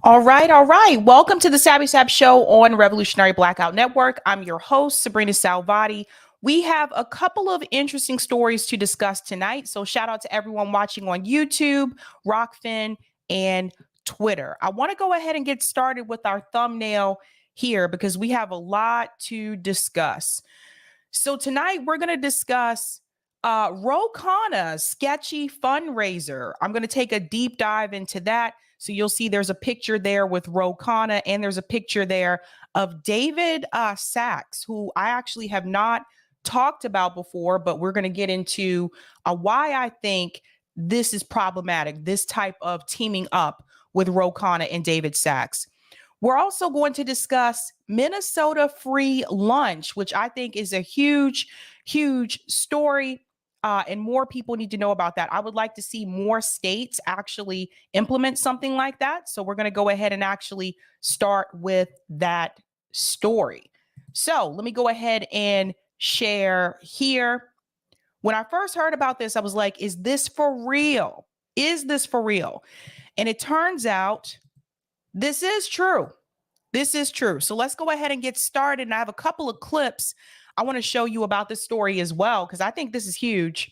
All right, all right. Welcome to the Savvy Sap Show on Revolutionary Blackout Network. I'm your host, Sabrina Salvati. We have a couple of interesting stories to discuss tonight. So shout out to everyone watching on YouTube, Rockfin, and Twitter. I want to go ahead and get started with our thumbnail here because we have a lot to discuss. So tonight we're going to discuss Khanna Sketchy Fundraiser. I'm going to take a deep dive into that. So you'll see there's a picture there with Khanna, and there's a picture there of David Sachs, who I actually have not talked about before, but we're going to get into why I think this is problematic, this type of teaming up with Khanna and David Sachs. We're also going to discuss Minnesota free lunch, which I think is a huge, huge story. And more people need to know about that. I would like to see more states actually implement something like that. So we're going to go ahead and actually start with that story. So let me go ahead and share here. When I first heard about this, I was like, is this for real? Is this for real? And it turns out this is true. This is true. So let's go ahead and get started. And I have a couple of clips I want to show you about this story as well, because I think this is huge.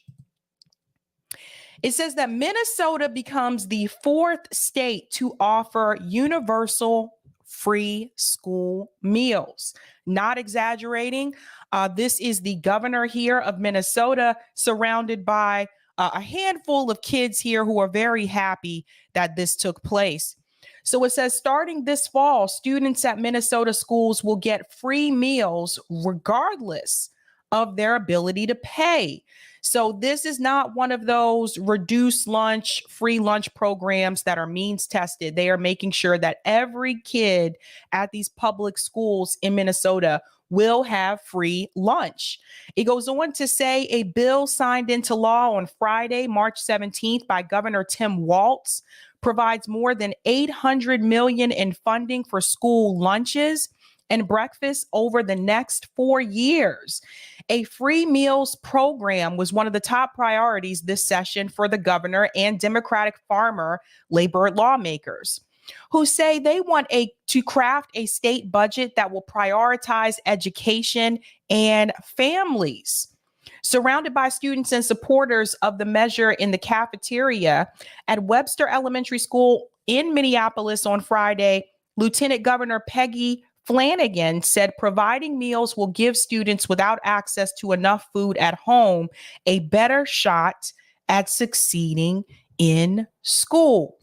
It says that Minnesota becomes the fourth state to offer universal free school meals. Not exaggerating. This is the governor here of Minnesota, surrounded by a handful of kids here who are very happy that this took place. So it says starting this fall, students at Minnesota schools will get free meals regardless of their ability to pay. So this is not one of those reduced lunch, free lunch programs that are means tested. They are making sure that every kid at these public schools in Minnesota will have free lunch. It goes on to say a bill signed into law on Friday, March 17th by Governor Tim Walz provides more than $800 million in funding for school lunches and breakfast over the next 4 years. A free meals program was one of the top priorities this session for the governor and Democratic farmer labor lawmakers, who say they want to craft a state budget that will prioritize education and families. Surrounded by students and supporters of the measure in the cafeteria at Webster Elementary School in Minneapolis on Friday, Lieutenant Governor Peggy Flanagan said providing meals will give students without access to enough food at home a better shot at succeeding in school.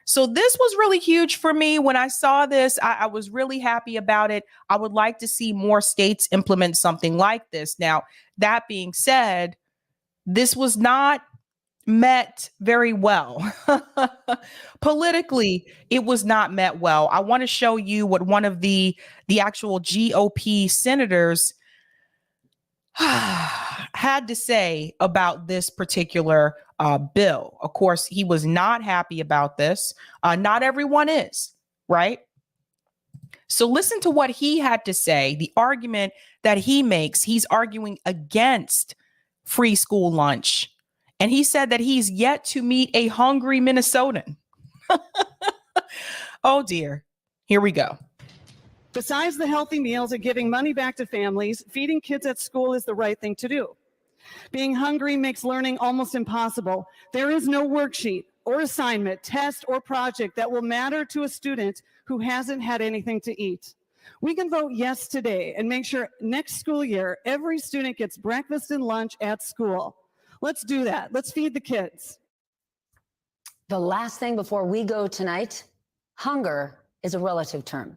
So this was really huge for me. When I saw this, I was really happy about it. I would like to see more states implement something like this. Now, that being said, this was not met very well. Politically, it was not met well. I want to show you what one of the actual GOP senators had to say about this particular bill. Of course, he was not happy about this. Not everyone is, right? So listen to what he had to say, the argument that he makes. He's arguing against free school lunch. And he said that he's yet to meet a hungry Minnesotan. Oh, dear. Here we go. Besides the healthy meals and giving money back to families, feeding kids at school is the right thing to do. Being hungry makes learning almost impossible. There is no worksheet or assignment, test, or project that will matter to a student who hasn't had anything to eat. We can vote yes today and make sure next school year, every student gets breakfast and lunch at school. Let's do that. Let's feed the kids. The last thing before we go tonight, hunger is a relative term.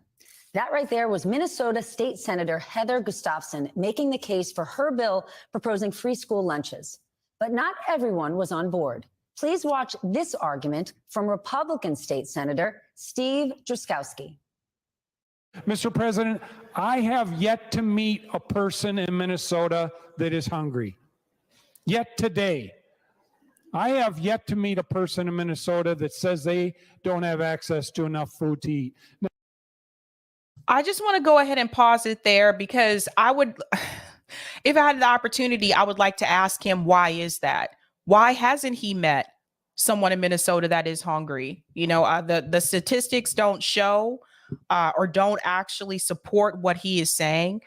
That right there was Minnesota State Senator Heather Gustafson making the case for her bill proposing free school lunches. But not everyone was on board. Please watch this argument from Republican State Senator Steve Drazkowski. Mr. President, I have yet to meet a person in Minnesota that is hungry. Yet today. I have yet to meet a person in Minnesota that says they don't have access to enough food to eat. I just want to go ahead and pause it there because I would, if I had the opportunity, I would like to ask him, why is that? Why hasn't he met someone in Minnesota that is hungry. You know, the statistics don't show or don't actually support what he is saying.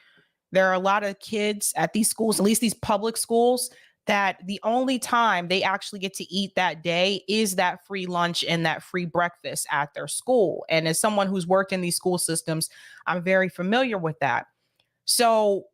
There are a lot of kids at these schools, at least these public schools, that the only time they actually get to eat that day is that free lunch and that free breakfast at their school. And as someone who's worked in these school systems, I'm very familiar with that. So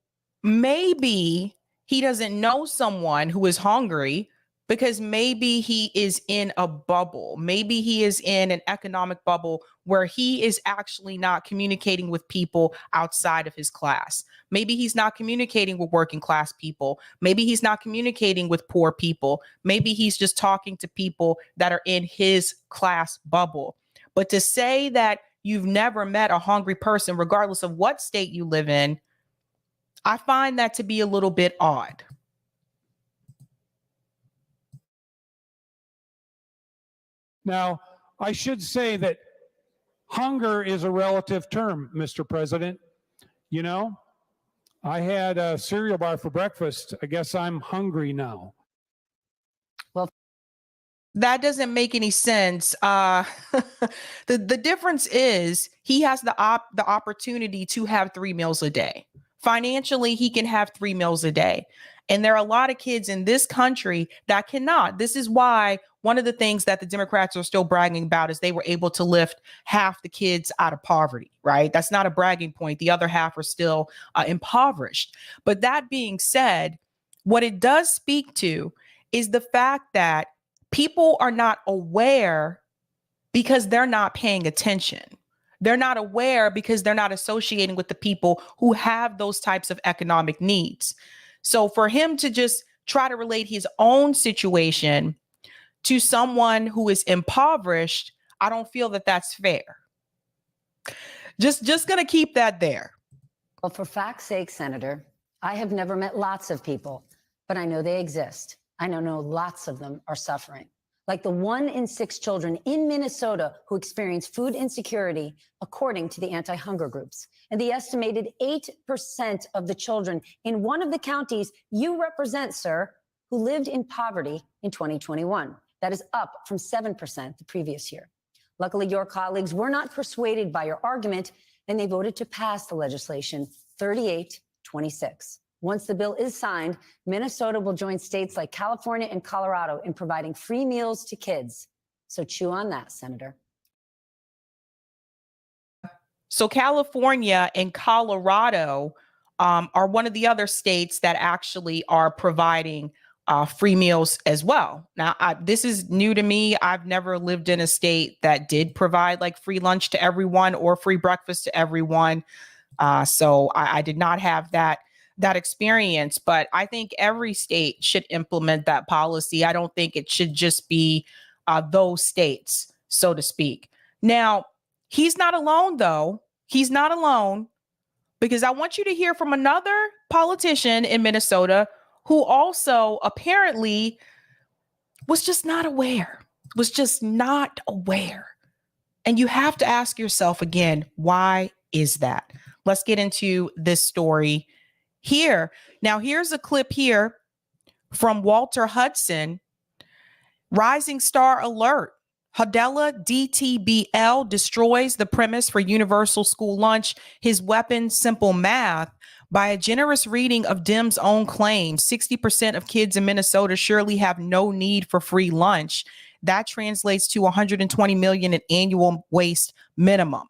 maybe he doesn't know someone who is hungry because maybe he is in a bubble. Maybe he is in an economic bubble where he is actually not communicating with people outside of his class. Maybe he's not communicating with working class people. Maybe he's not communicating with poor people. Maybe he's just talking to people that are in his class bubble. But to say that you've never met a hungry person, regardless of what state you live in, I find that to be a little bit odd. Now, I should say that hunger is a relative term, Mr. President. You know, I had a cereal bar for breakfast. I guess I'm hungry now. Well, that doesn't make any sense. The difference is he has the opportunity to have 3 meals a day. Financially, he can have 3 meals a day. And there are a lot of kids in this country that cannot. This is why one of the things that the Democrats are still bragging about is they were able to lift half the kids out of poverty, right? That's not a bragging point. The other half are still impoverished. But that being said, what it does speak to is the fact that people are not aware because they're not paying attention. They're not aware because they're not associating with the people who have those types of economic needs. So for him to just try to relate his own situation to someone who is impoverished, I don't feel that that's fair. Just going to keep that there. well, for fact's sake, Senator, I have never met lots of people, but I know they exist. I know lots of them are suffering. Like the 1 in 6 children in Minnesota who experience food insecurity, according to the anti-hunger groups. And the estimated 8% of the children in one of the counties you represent, sir, who lived in poverty in 2021. That is up from 7% the previous year. Luckily, your colleagues were not persuaded by your argument, and they voted to pass the legislation 38-26. Once the bill is signed, Minnesota will join states like California and Colorado in providing free meals to kids. So chew on that, Senator. So California and Colorado are one of the other states that actually are providing free meals as well. Now, this is new to me. I've never lived in a state that did provide like free lunch to everyone or free breakfast to everyone. So I did not have that experience, but I think every state should implement that policy. I don't think it should just be those states, so to speak. Now, he's not alone, though. He's not alone, because I want you to hear from another politician in Minnesota who also apparently was just not aware, And you have to ask yourself again, why is that? Let's get into this story here. Now, here's a clip here from Walter Hudson. Rising star alert. Hadela DTBL destroys the premise for universal school lunch. His weapon, simple math. By a generous reading of Dem's own claims, 60% of kids in Minnesota surely have no need for free lunch. That translates to 120 million in annual waste minimum.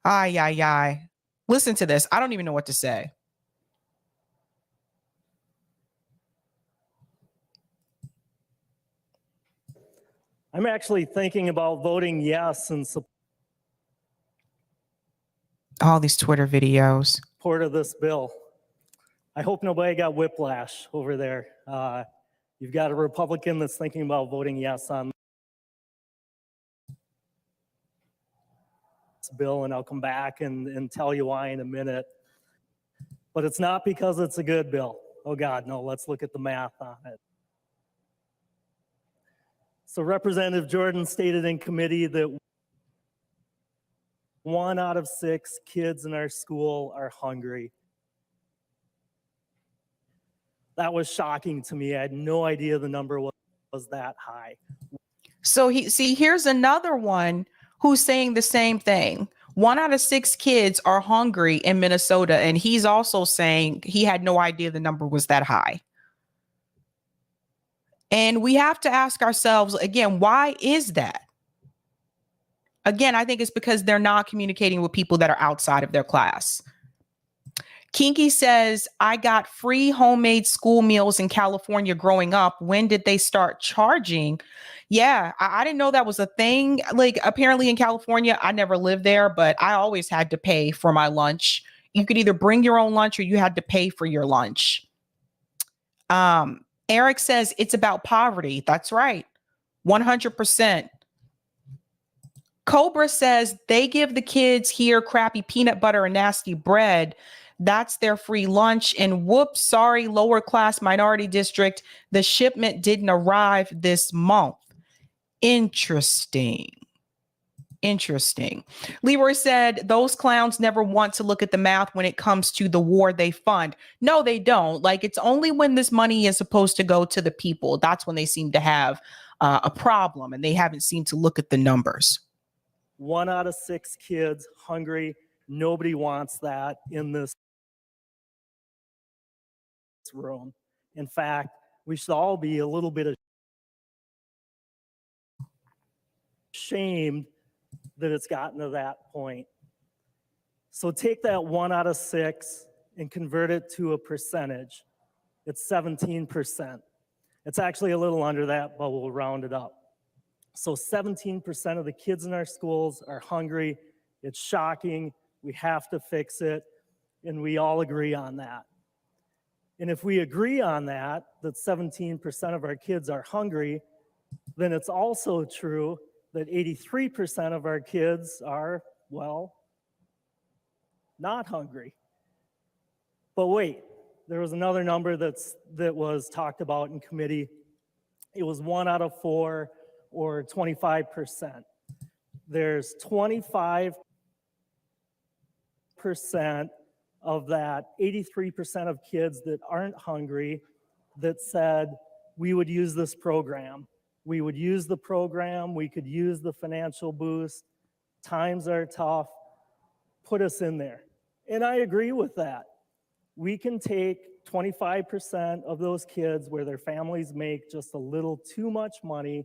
Ay. Listen to this. I don't even know what to say. I'm actually thinking about voting yes in All these Twitter videos. support of this bill. I hope nobody got whiplash over there. You've got a Republican that's thinking about voting yes on this bill, and I'll come back and tell you why in a minute. But it's not because it's a good bill. Oh God, no, let's look at the math on it. So Representative Jordan stated in committee that 1 out of 6 kids in our school are hungry. That was shocking to me. I had no idea the number was that high. So here's another one who's saying the same thing. 1 out of 6 kids are hungry in Minnesota, and he's also saying he had no idea the number was that high. And we have to ask ourselves again, why is that? Again, I think it's because they're not communicating with people that are outside of their class. Kinky says, I got free homemade school meals in California growing up. When did they start charging? Yeah, I didn't know that was a thing. Like, apparently in California, I never lived there, but I always had to pay for my lunch. You could either bring your own lunch or you had to pay for your lunch. Eric says it's about poverty. That's right. 100%. Cobra says they give the kids here crappy peanut butter and nasty bread. That's their free lunch. And whoops, sorry, lower class minority district. The shipment didn't arrive this month. Interesting. Leroy said those clowns never want to look at the math when it comes to the war they fund. No, they don't. Like, it's only when this money is supposed to go to the people. That's when they seem to have a problem, and they haven't seemed to look at the numbers. 1 out of 6 kids hungry. Nobody wants that in this room. In fact, we should all be a little bit ashamed that it's gotten to that point. So take that 1 out of 6 and convert it to a percentage. It's 17%. It's actually a little under that, but we'll round it up. So 17% of the kids in our schools are hungry. It's shocking. We have to fix it. And we all agree on that. And if we agree on that 17% of our kids are hungry, then it's also true that 83% of our kids are, well, not hungry. But wait, there was another number that was talked about in committee. It was 1 out of 4, or 25%. There's 25% of that 83% of kids that aren't hungry that said, we would use this program. We would use the program. We could use the financial boost. Times are tough. Put us in there. And I agree with that. We can take 25% of those kids where their families make just a little too much money,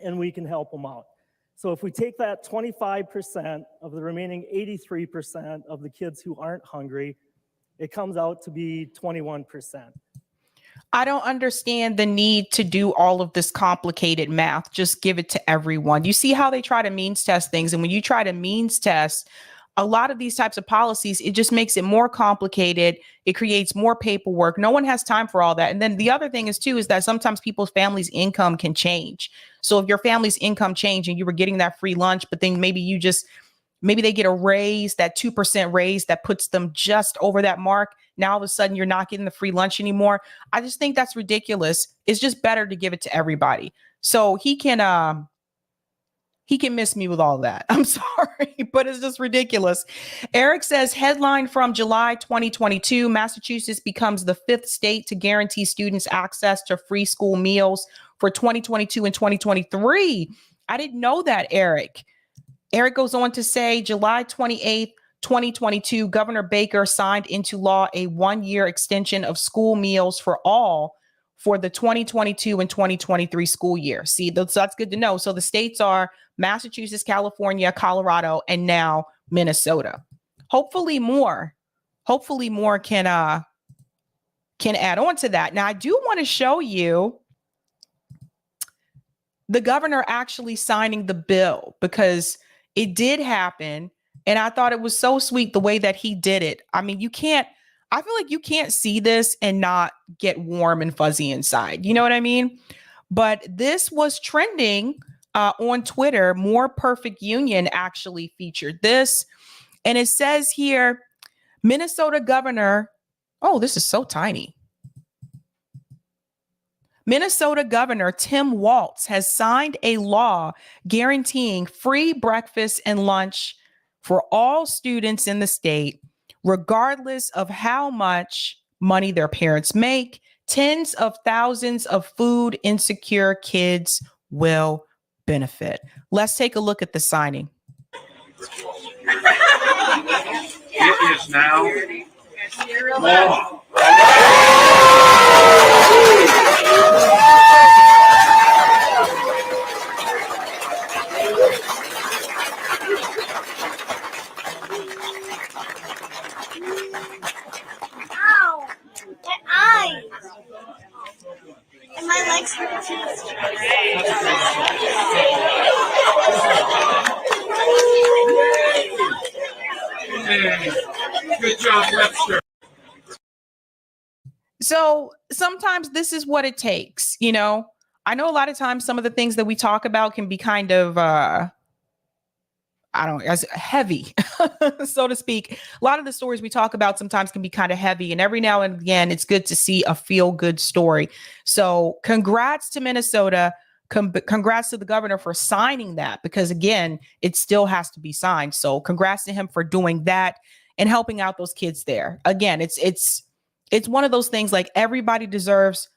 and we can help them out. So if we take that 25% of the remaining 83% of the kids who aren't hungry, it comes out to be 21%. I don't understand the need to do all of this complicated math. Just give it to everyone. You see how they try to means test things. And when you try to means test a lot of these types of policies, it just makes it more complicated. It creates more paperwork. No one has time for all that. And then the other thing is too, is that sometimes people's families' income can change. So if your family's income changed and you were getting that free lunch, but then maybe they get a raise, that 2% raise that puts them just over that mark. Now all of a sudden you're not getting the free lunch anymore. I just think that's ridiculous. It's just better to give it to everybody. So he can miss me with all that. I'm sorry, but it's just ridiculous. Eric says, headline from July 2022, Massachusetts becomes the 5th state to guarantee students access to free school meals for 2022 and 2023. I didn't know that, Eric. Eric goes on to say, July 28th, 2022, Governor Baker signed into law a 1-year extension of school meals for all for the 2022 and 2023 school year. See, so that's good to know. So the states are Massachusetts, California, Colorado, and now Minnesota. Hopefully more can add on to that. Now, I do want to show you the governor actually signing the bill, because it did happen. And I thought it was so sweet the way that he did it. I mean, I feel like you can't see this and not get warm and fuzzy inside. You know what I mean? But this was trending on Twitter. More Perfect Union actually featured this. And it says here, Minnesota Governor, oh, this is so tiny. Minnesota Governor Tim Walz has signed a law guaranteeing free breakfast and lunch for all students in the state, regardless of how much money their parents make. Tens of thousands of food insecure kids will benefit. Let's take a look at the signing. It is now law. Ow! My eyes! And my legs hurt Hey, good job, Webster. So sometimes this is what it takes. You know, I know a lot of times some of the things that we talk about can be kind of, as heavy, so to speak. A lot of the stories we talk about sometimes can be kind of heavy. And every now and again, it's good to see a feel good story. So congrats to Minnesota. Congrats to the governor for signing that, because again, it still has to be signed. So congrats to him for doing that and helping out those kids there. Again, it's one of those things, like, everybody deserves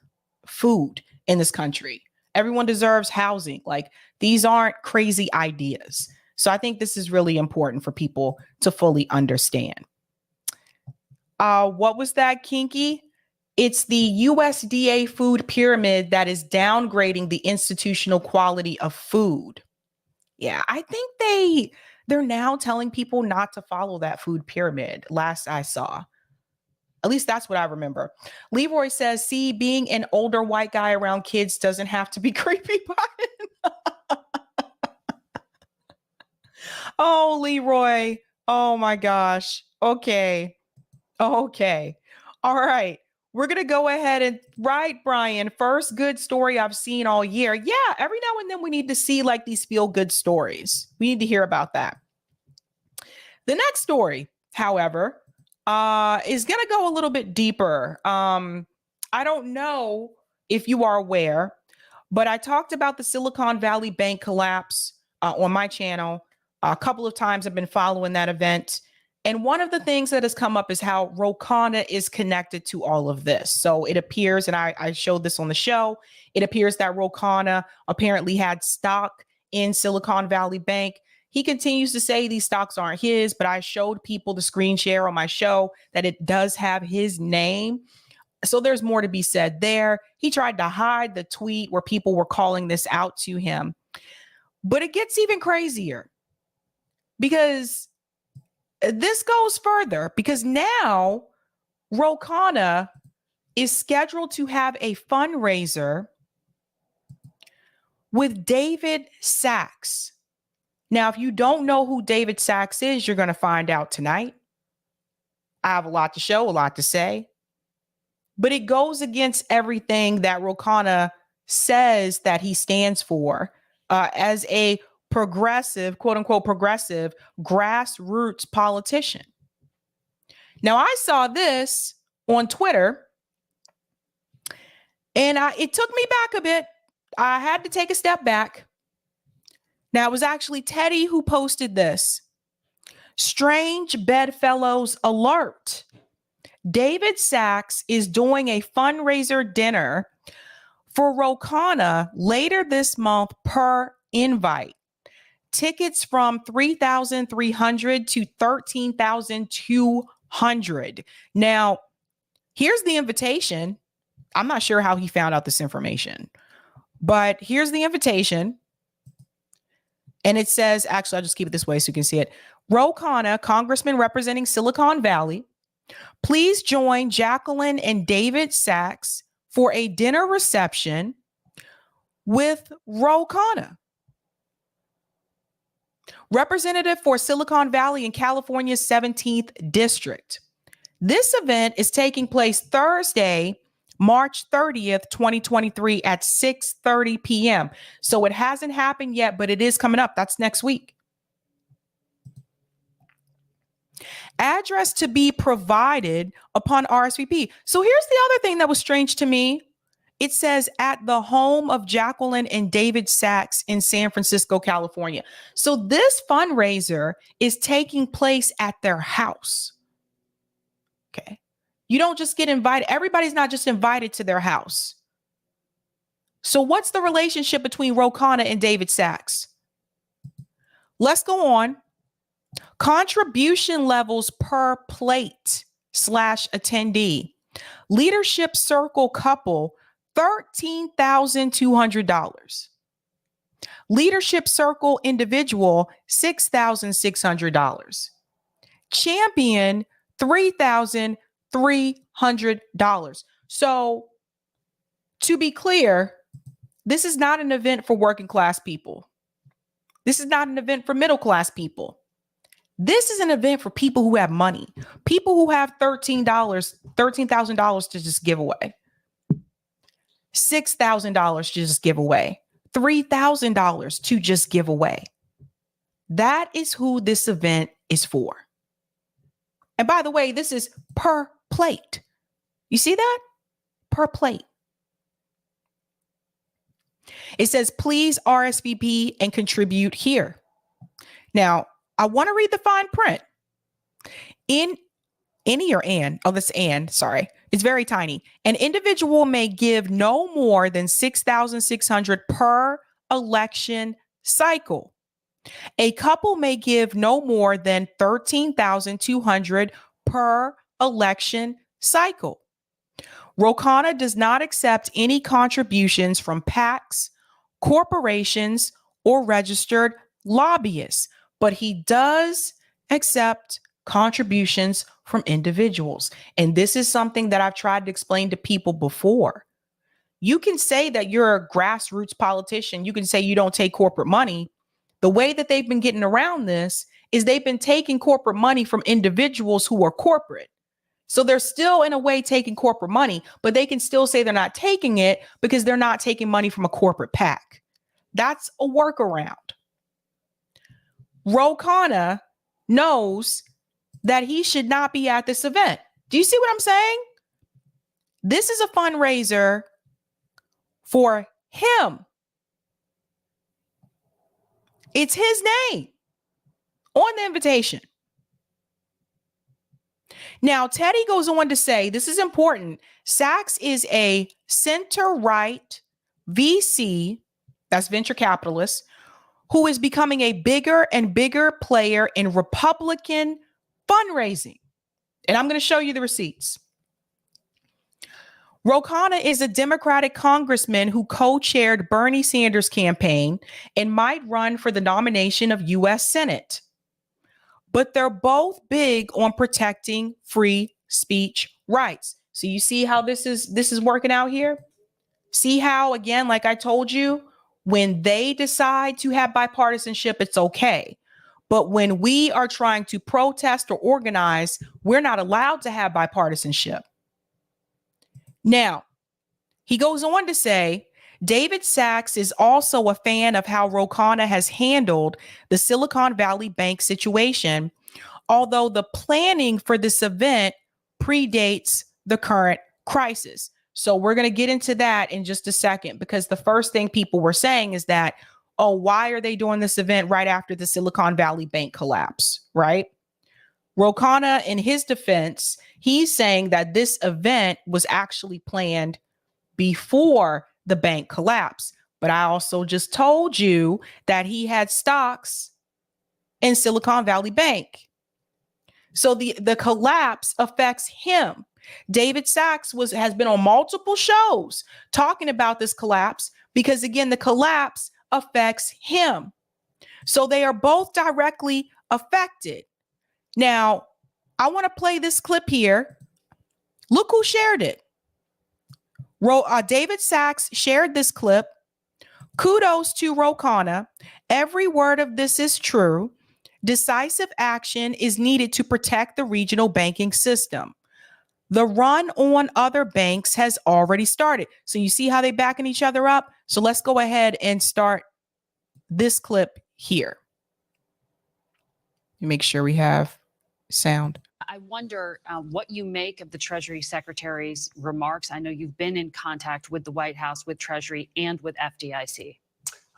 food in this country. Everyone deserves housing. Like, these aren't crazy ideas. So I think this is really important for people to fully understand. What was that, Kinky? It's the USDA food pyramid that is downgrading the institutional quality of food. Yeah, I think they're now telling people not to follow that food pyramid, last I saw. At least that's what I remember. Leroy says, see, being an older white guy around kids doesn't have to be creepy. Oh, Leroy. Oh my gosh. Okay. All right. We're going to go ahead and, right, Brian, first good story I've seen all year. Yeah, every now and then we need to see like these feel good stories. We need to hear about that. The next story, however, is going to go a little bit deeper. I don't know if you are aware, but I talked about the Silicon Valley Bank collapse on my channel. A couple of times I've been following that event. And one of the things that has come up is how Ro Khanna is connected to all of this. So it appears, and I showed this on the show, it appears that Ro Khanna apparently had stock in Silicon Valley Bank. He continues to say these stocks aren't his, but I showed people the screen share on my show that it does have his name. So there's more to be said there. He tried to hide the tweet where people were calling this out to him. But it gets even crazier, because this goes further, because now Ro Khanna is scheduled to have a fundraiser with David Sachs. Now, if you don't know who David Sachs is, you're going to find out tonight. I have a lot to show, a lot to say, but it goes against everything that Ro Khanna says that he stands for as a progressive, quote unquote, progressive grassroots politician. Now, I saw this on Twitter and it took me back a bit. I had to take a step back. Now, it was actually Teddy who posted this. Strange bedfellows alert. David Sachs is doing a fundraiser dinner for Ro Khanna later this month per invite. Tickets from $3,300 to $13,200. Now, here's the invitation. I'm not sure how he found out this information, but here's the invitation. And it says, actually, I'll just keep it this way so you can see it. Ro Khanna, congressman representing Silicon Valley, please join Jacqueline and David Sachs for a dinner reception with Ro Khanna, representative for Silicon Valley in California's 17th district. This event is taking place Thursday, March 30th, 2023 at 6:30 p.m. So it hasn't happened yet, but it is coming up. That's next week. Address to be provided upon RSVP. So here's the other thing that was strange to me. It says at the home of Jacqueline and David Sachs in San Francisco, California. So this fundraiser is taking place at their house. Okay. You don't just get invited. Everybody's not just invited to their house. So what's the relationship between Ro Khanna and David Sachs? Let's go on. Contribution levels per plate / attendee. Leadership circle couple, $13,200. Leadership circle individual, $6,600. Champion, $3,300. So to be clear, this is not an event for working class people. This is not an event for middle class people. This is an event for people who have money, people who have $13,000 to just give away, $6,000 to just give away, $3,000 to just give away. That is who this event is for. And by the way, this is per plate. You see that? Per plate. It says, please RSVP and contribute here. Now, I want to read the fine print. Sorry. It's very tiny. An individual may give no more than $6,600 per election cycle. A couple may give no more than $13,200 per election cycle. Ro Khanna does not accept any contributions from PACs, corporations, or registered lobbyists, but he does accept contributions from individuals. And this is something that I've tried to explain to people before. You can say that you're a grassroots politician. You can say you don't take corporate money. The way that they've been getting around this is they've been taking corporate money from individuals who are corporate. So they're still in a way taking corporate money, but they can still say they're not taking it because they're not taking money from a corporate PAC. That's a workaround. Ro Khanna knows that he should not be at this event. Do you see what I'm saying? This is a fundraiser for him. It's his name on the invitation. Now, Teddy goes on to say, this is important. Sachs is a center-right VC, that's venture capitalist, who is becoming a bigger and bigger player in Republican fundraising. And I'm going to show you the receipts. Ro Khanna is a Democratic congressman who co-chaired Bernie Sanders' campaign and might run for the nomination of U.S. Senate. But they're both big on protecting free speech rights. So you see how this is working out here? See how, again, like I told you, when they decide to have bipartisanship, it's okay. But when we are trying to protest or organize, we're not allowed to have bipartisanship. Now, he goes on to say, David Sachs is also a fan of how Ro Khanna has handled the Silicon Valley Bank situation, although the planning for this event predates the current crisis. So we're going to get into that in just a second, because the first thing people were saying is that, oh, why are they doing this event right after the Silicon Valley Bank collapse, right? Ro Khanna, in his defense, he's saying that this event was actually planned before the bank collapse. But I also just told you that he had stocks in Silicon Valley Bank. So the collapse affects him. David Sachs has been on multiple shows talking about this collapse because, again, the collapse affects him. So they are both directly affected. Now, I want to play this clip here. Look who shared it. David Sachs shared this clip. Kudos to Ro Khanna. Every word of this is true. Decisive action is needed to protect the regional banking system. The run on other banks has already started. So you see how they backing each other up? So let's go ahead and start this clip here. Make sure we have sound. I wonder what you make of the Treasury Secretary's remarks. I know you've been in contact with the White House, with Treasury, and with FDIC.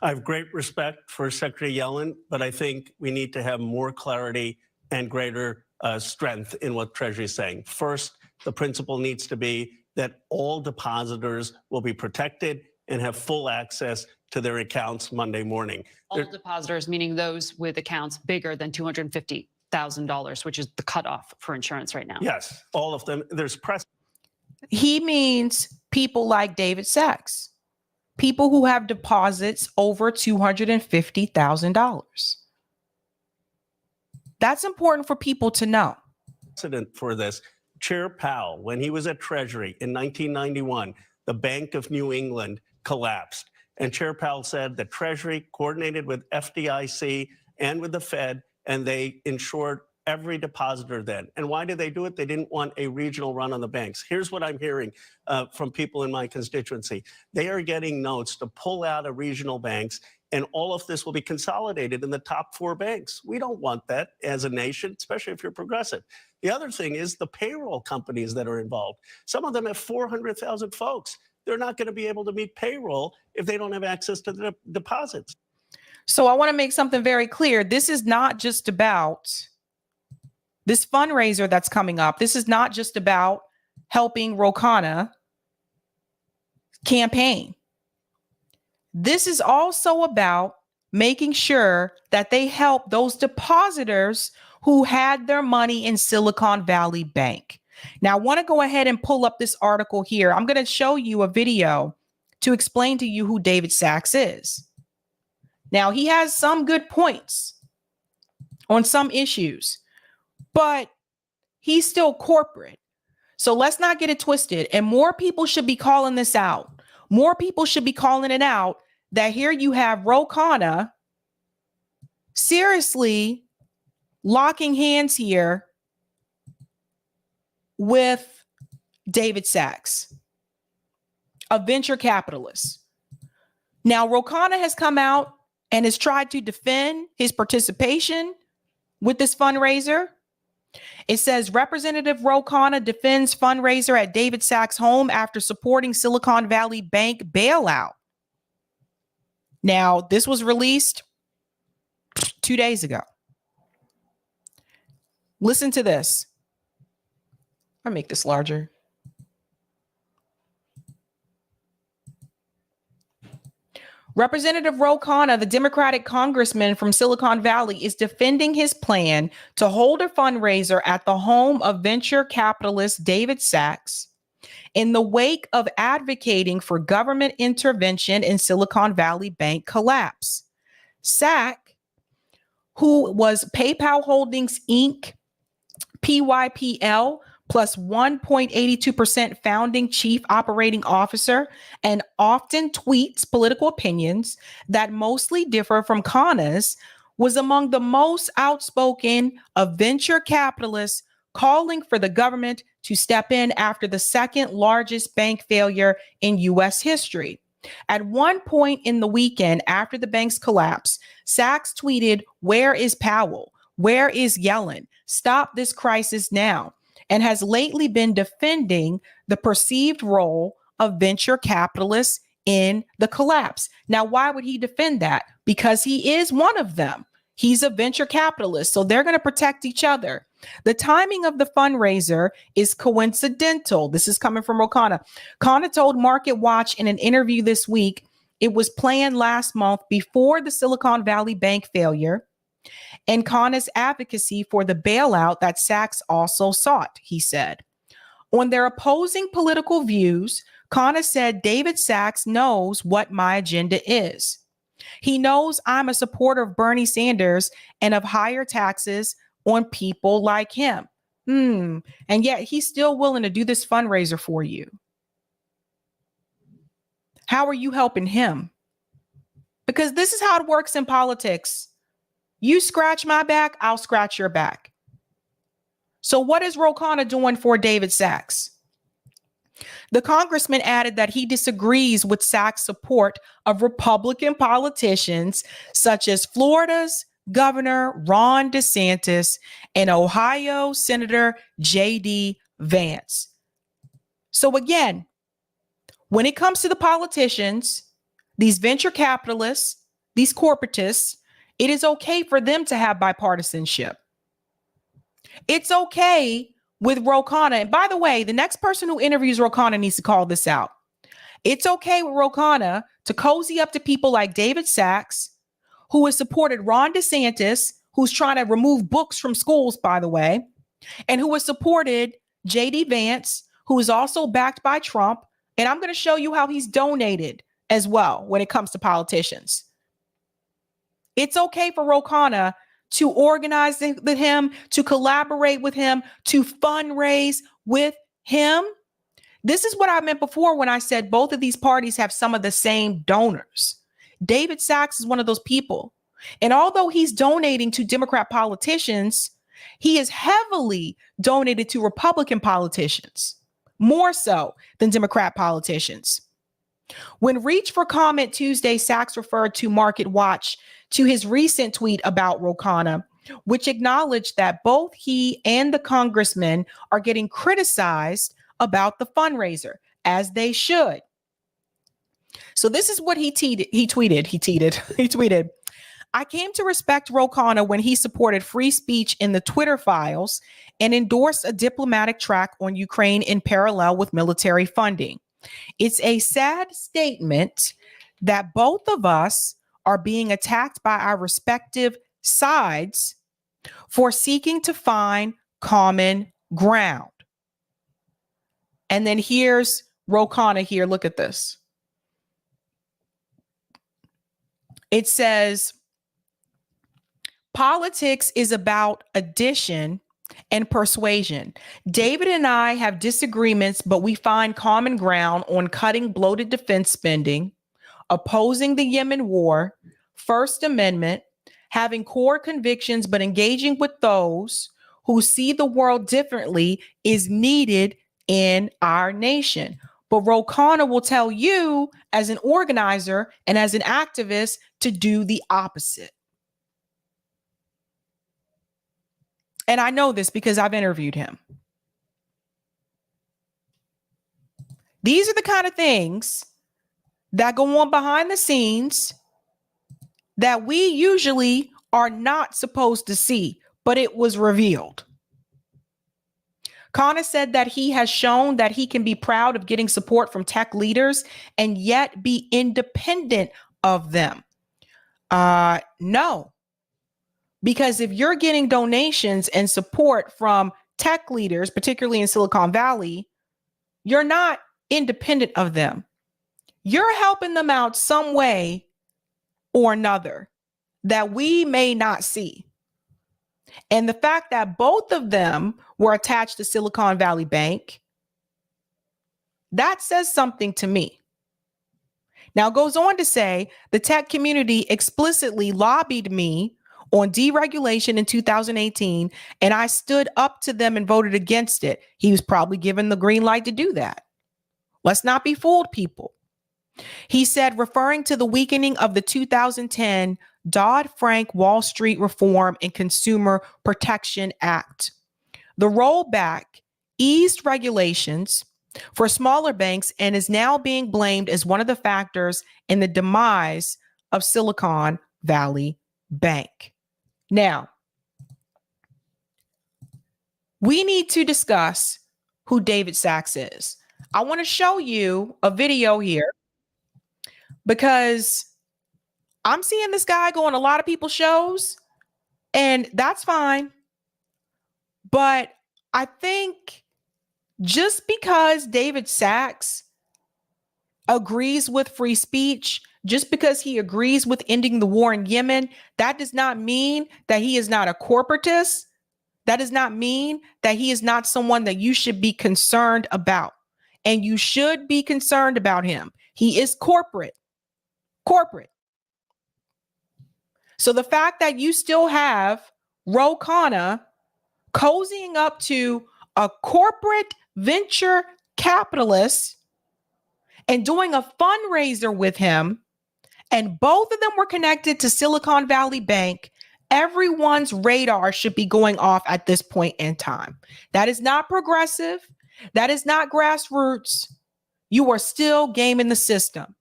I have great respect for Secretary Yellen, but I think we need to have more clarity and greater strength in what Treasury is saying. First, the principle needs to be that all depositors will be protected and have full access to their accounts Monday morning. All depositors, meaning those with accounts bigger than $250,000, which is the cutoff for insurance right now. Yes, all of them. There's press. He means people like David Sachs, people who have deposits over $250,000. That's important for people to know. Precedent for this. Chair Powell, when he was at Treasury in 1991, the Bank of New England collapsed. And Chair Powell said that Treasury coordinated with FDIC and with the Fed, and they insured every depositor then. And why did they do it? They didn't want a regional run on the banks. Here's what I'm hearing from people in my constituency. They are getting notes to pull out of regional banks, and all of this will be consolidated in the top 4 banks. We don't want that as a nation, especially if you're progressive. The other thing is the payroll companies that are involved. Some of them have 400,000 folks. They're not going to be able to meet payroll if they don't have access to the deposits. So I want to make something very clear. This is not just about this fundraiser that's coming up. This is not just about helping Ro Khanna campaign. This is also about making sure that they help those depositors who had their money in Silicon Valley Bank. Now, I want to go ahead and pull up this article here. I'm going to show you a video to explain to you who David Sachs is. Now, he has some good points on some issues, but he's still corporate. So let's not get it twisted. And more people should be calling this out. More people should be calling it out that here you have Ro Khanna seriously locking hands here with David Sachs, a venture capitalist. Now, Ro Khanna has come out and has tried to defend his participation with this fundraiser. It says Representative Ro Khanna defends fundraiser at David Sachs' home after supporting Silicon Valley Bank bailout. Now, this was released 2 days ago. Listen to this. I'll make this larger. Representative Ro Khanna, the Democratic congressman from Silicon Valley, is defending his plan to hold a fundraiser at the home of venture capitalist David Sachs in the wake of advocating for government intervention in Silicon Valley Bank collapse. Sachs, who was PayPal Holdings Inc., PYPL, plus 1.82% founding chief operating officer, and often tweets political opinions that mostly differ from Khanna's, was among the most outspoken of venture capitalists calling for the government to step in after the second largest bank failure in U.S. history. At one point in the weekend after the bank's collapse, Sachs tweeted, "Where is Powell? Where is Yellen? Stop this crisis now," and has lately been defending the perceived role of venture capitalists in the collapse. Now, why would he defend that? Because he is one of them. He's a venture capitalist, so they're going to protect each other. The timing of the fundraiser is coincidental. This is coming from Ro Khanna. Khanna told Market Watch in an interview this week it was planned last month before the Silicon Valley Bank failure and Khanna's advocacy for the bailout that Sachs also sought, he said. On their opposing political views, Khanna said David Sachs knows what my agenda is. He knows I'm a supporter of Bernie Sanders and of higher taxes on people like him. And yet he's still willing to do this fundraiser for you. How are you helping him? Because this is how it works in politics. You scratch my back, I'll scratch your back. So what is Ro Khanna doing for David Sachs? The congressman added that he disagrees with Sachs' support of Republican politicians such as Florida's Governor Ron DeSantis and Ohio Senator J.D. Vance. So again, when it comes to the politicians, these venture capitalists, these corporatists, it is okay for them to have bipartisanship. It's okay with Ro Khanna. And by the way, the next person who interviews Ro Khanna needs to call this out. It's okay with Ro Khanna to cozy up to people like David Sachs, who has supported Ron DeSantis, who's trying to remove books from schools, by the way, and who has supported J.D. Vance, who is also backed by Trump. And I'm going to show you how he's donated as well when it comes to politicians. It's okay for Ro Khanna to organize with him, to collaborate with him, to fundraise with him. This is what I meant before when I said both of these parties have some of the same donors. David Sachs is one of those people. And although he's donating to Democrat politicians, he is heavily donated to Republican politicians, more so than Democrat politicians. When Reach for Comment Tuesday, Sachs referred to Market Watch to his recent tweet about Ro Khanna, which acknowledged that both he and the congressman are getting criticized about the fundraiser, as they should. So this is what he tweeted. I came to respect Ro Khanna when he supported free speech in the Twitter files and endorsed a diplomatic track on Ukraine in parallel with military funding. It's a sad statement that both of us are being attacked by our respective sides for seeking to find common ground. And then here's Ro Khanna here. Look at this. It says, politics is about addition and persuasion. David and I have disagreements, but we find common ground on cutting bloated defense spending, opposing the Yemen war, First Amendment, having core convictions, but engaging with those who see the world differently is needed in our nation. But Ro Khanna will tell you as an organizer and as an activist to do the opposite. And I know this because I've interviewed him. These are the kind of things that go on behind the scenes that we usually are not supposed to see, but it was revealed. Khanna said that he has shown that he can be proud of getting support from tech leaders and yet be independent of them. No, because if you're getting donations and support from tech leaders, particularly in Silicon Valley, you're not independent of them. You're helping them out some way or another that we may not see. And the fact that both of them were attached to Silicon Valley Bank, that says something to me. Now, it goes on to say the tech community explicitly lobbied me on deregulation in 2018, and I stood up to them and voted against it. He was probably given the green light to do that. Let's not be fooled, people. He said, referring to the weakening of the 2010 Dodd-Frank Wall Street Reform and Consumer Protection Act. The rollback eased regulations for smaller banks and is now being blamed as one of the factors in the demise of Silicon Valley Bank. Now, we need to discuss who David Sachs is. I want to show you a video here because I'm seeing this guy go on a lot of people's shows, and that's fine. But I think just because David Sachs agrees with free speech, just because he agrees with ending the war in Yemen, that does not mean that he is not a corporatist. That does not mean that he is not someone that you should be concerned about. And you should be concerned about him. He is corporate. So the fact that you still have Ro Khanna cozying up to a corporate venture capitalist and doing a fundraiser with him, and both of them were connected to Silicon Valley Bank, everyone's radar should be going off at this point in time. That is not progressive. That is not grassroots. You are still gaming the system.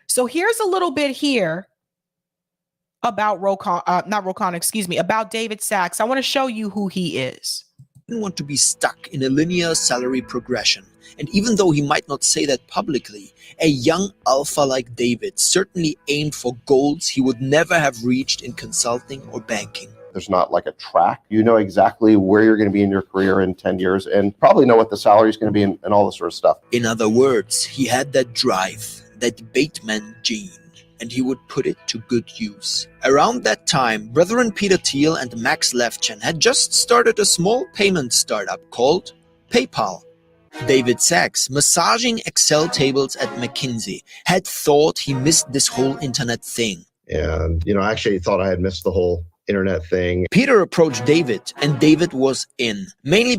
So here's a little bit here about about David Sachs. I want to show you who he is. I don't want to be stuck in a linear salary progression. And even though he might not say that publicly, a young alpha like David certainly aimed for goals he would never have reached in consulting or banking. There's not like a track. You know exactly where you're going to be in your career in 10 years and probably know what the salary is going to be and all this sort of stuff. In other words, he had that drive, that debateman gene, and he would put it to good use. Around that time, brethren Peter Thiel and Max Levchin had just started a small payment startup called PayPal. David Sachs, massaging Excel tables at McKinsey, had thought he missed this whole internet thing. And, I actually thought I had missed the whole internet thing. Peter approached David, and David was in, mainly.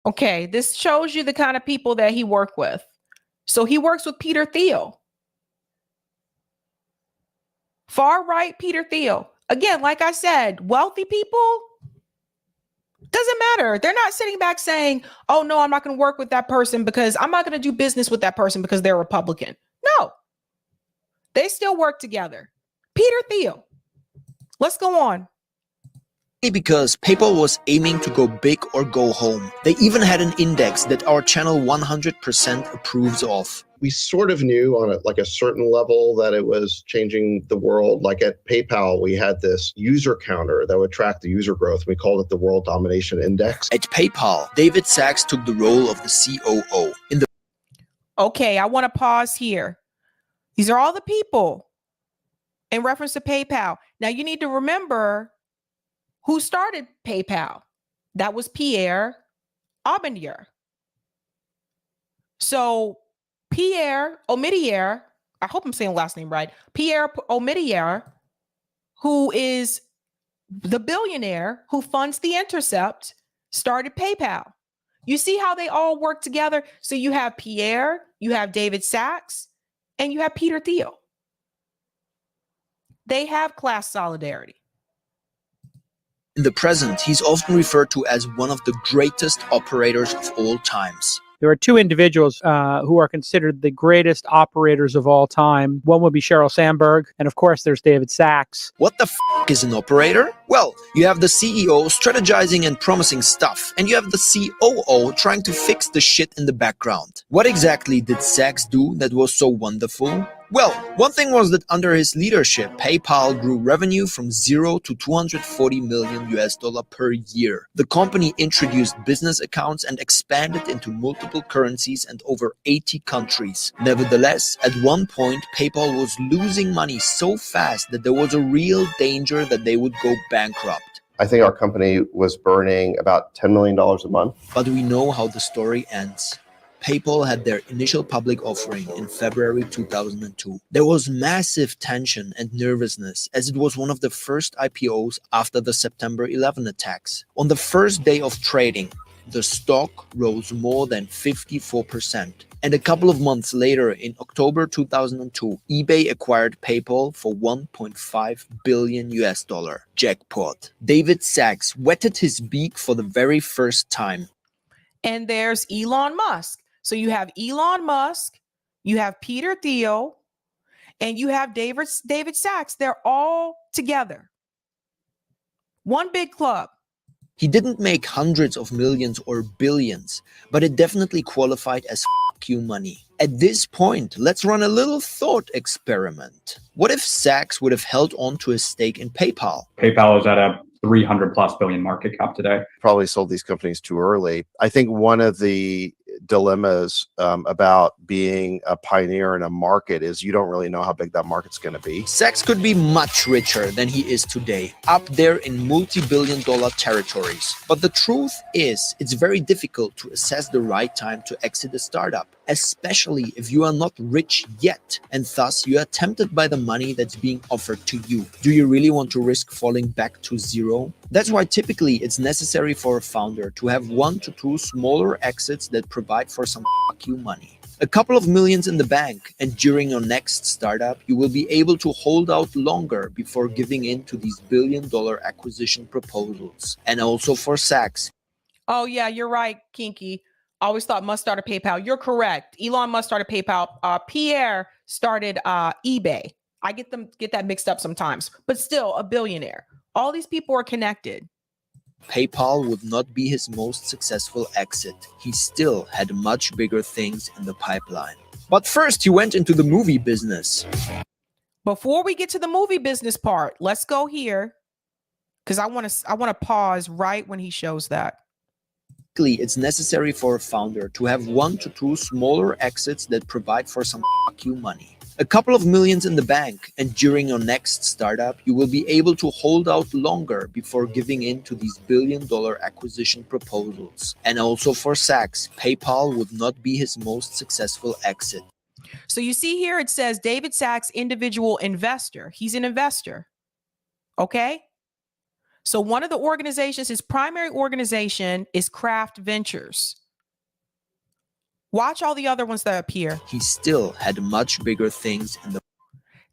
Okay, this shows you the kind of people that he worked with. So he works with Peter Thiel. Far right Peter Thiel. Again, like I said, wealthy people, doesn't matter. They're not sitting back saying, oh, no, I'm not going to work with that person because I'm not going to do business with that person because they're Republican. No, they still work together. Peter Thiel. Let's go on. Because PayPal was aiming to go big or go home. They even had an index that our channel 100% approves of. We sort of knew on a certain level that it was changing the world. Like at PayPal, we had this user counter that would track the user growth. We called it the World Domination Index. At PayPal, David Sachs took the role of the COO. Okay, I want to pause here. These are all the people in reference to PayPal. Now you need to remember who started PayPal. That was Pierre Omidyar. So Pierre Omidyar, I hope I'm saying the last name right, Pierre Omidyar, who is the billionaire who funds The Intercept, started PayPal. You see how they all work together? So you have Pierre, you have David Sachs, and you have Peter Thiel. They have class solidarity. In the present, he's often referred to as one of the greatest operators of all times. There are two individuals who are considered the greatest operators of all time. One would be Sheryl Sandberg, and of course there's David Sachs. What the f*** is an operator? Well, you have the CEO strategizing and promising stuff, and you have the COO trying to fix the shit in the background. What exactly did Sachs do that was so wonderful? Well, one thing was that under his leadership, PayPal grew revenue from $0 to $240 million per year. The company introduced business accounts and expanded into multiple currencies and over 80 countries. Nevertheless, at one point, PayPal was losing money so fast that there was a real danger that they would go bankrupt. I think our company was burning about $10 million a month. But we know how the story ends. PayPal had their initial public offering in February 2002. There was massive tension and nervousness as it was one of the first IPOs after the September 11 attacks. On the first day of trading, the stock rose more than 54%. And a couple of months later, in October 2002, eBay acquired PayPal for $1.5 billion. Jackpot. David Sachs wetted his beak for the very first time. And there's Elon Musk. So you have Elon Musk, you have Peter Thiel, and you have David Sachs. They're all together. One big club. He didn't make hundreds of millions or billions, but it definitely qualified as f*** you money. At this point, let's run a little thought experiment. What if Sachs would have held on to his stake in PayPal? PayPal is at a 300 plus billion market cap today. Probably sold these companies too early. I think one of the dilemmas about being a pioneer in a market is you don't really know how big that market's going to be. Sachs could be much richer than he is today, up there in multi-billion-dollar territories. But the truth is, it's very difficult to assess the right time to exit a startup, especially if you are not rich yet, and thus you are tempted by the money that's being offered to you. Do you really want to risk falling back to zero? That's why typically it's necessary for a founder to have 1 to 2 smaller exits that provide for some fuck you money. A couple of millions in the bank, and during your next startup, you will be able to hold out longer before giving in to these billion-dollar acquisition proposals. And also for Sachs. Oh yeah, you're right, Kinky. I always thought Musk started PayPal. You're correct. Elon Musk started PayPal. Pierre started eBay. I get that mixed up sometimes, but still a billionaire. All these people are connected. PayPal would not be his most successful exit. He still had much bigger things in the pipeline. But first, he went into the movie business. Before we get to the movie business part, let's go here because I want to pause right when he shows that. It's necessary for a founder to have 1 to 2 smaller exits that provide for some fuck you money. A couple of millions in the bank, and during your next startup, you will be able to hold out longer before giving in to these billion-dollar acquisition proposals. And also for Sachs, PayPal would not be his most successful exit. So you see here, it says David Sachs, individual investor. He's an investor. Okay. So one of the organizations, his primary organization is Craft Ventures. Watch all the other ones that appear. He still had much bigger things in the...